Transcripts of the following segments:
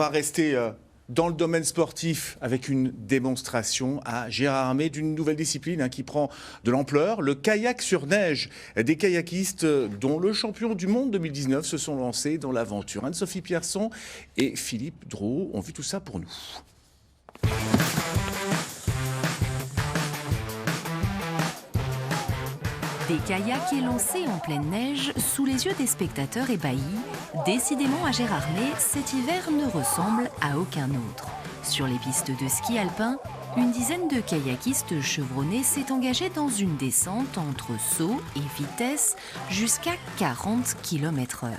va rester dans le domaine sportif avec une démonstration à Gérardmer d'une nouvelle discipline qui prend de l'ampleur, le kayak sur neige. Des kayakistes dont le champion du monde 2019 se sont lancés dans l'aventure. Anne-Sophie Pierson et Philippe Drouot ont vu tout ça pour nous. Des kayaks élancés en pleine neige, sous les yeux des spectateurs ébahis. Décidément, à Gérardmer, cet hiver ne ressemble à aucun autre. Sur les pistes de ski alpin, une dizaine de kayakistes chevronnés s'est engagée dans une descente entre saut et vitesse jusqu'à 40 km/h.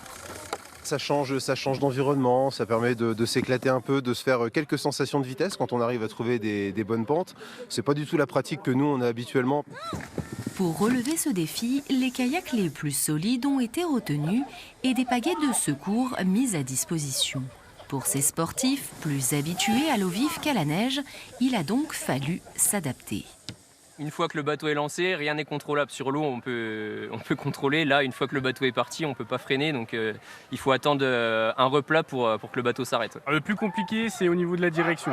Ça change d'environnement, ça permet de s'éclater un peu, de se faire quelques sensations de vitesse quand on arrive à trouver des bonnes pentes. C'est pas du tout la pratique que nous on a habituellement. Pour relever ce défi, les kayaks les plus solides ont été retenus et des pagaies de secours mises à disposition. Pour ces sportifs, plus habitués à l'eau vive qu'à la neige, il a donc fallu s'adapter. Une fois que le bateau est lancé, rien n'est contrôlable. Sur l'eau, on peut contrôler. Là, une fois que le bateau est parti, on ne peut pas freiner. Donc, il faut attendre un replat pour que le bateau s'arrête. Le plus compliqué, c'est au niveau de la direction.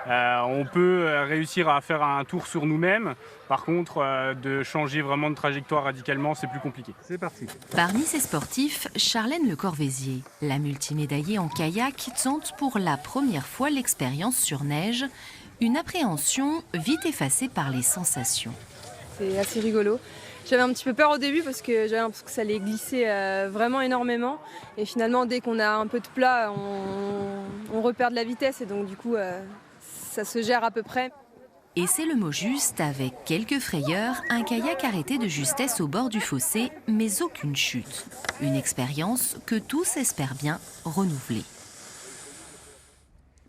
On peut réussir à faire un tour sur nous-mêmes. Par contre, de changer vraiment de trajectoire radicalement, c'est plus compliqué. C'est parti. Parmi ces sportifs, Charlène Le Corvézier, la multimédaillée en kayak, tente pour la première fois l'expérience sur neige. Une appréhension vite effacée par les sensations. C'est assez rigolo. J'avais un petit peu peur au début parce que j'avais l'impression que ça allait glisser vraiment énormément. Et finalement, dès qu'on a un peu de plat, on repère de la vitesse et donc du coup, ça se gère à peu près. Et c'est le mot juste, avec quelques frayeurs, un kayak arrêté de justesse au bord du fossé, mais aucune chute. Une expérience que tous espèrent bien renouveler.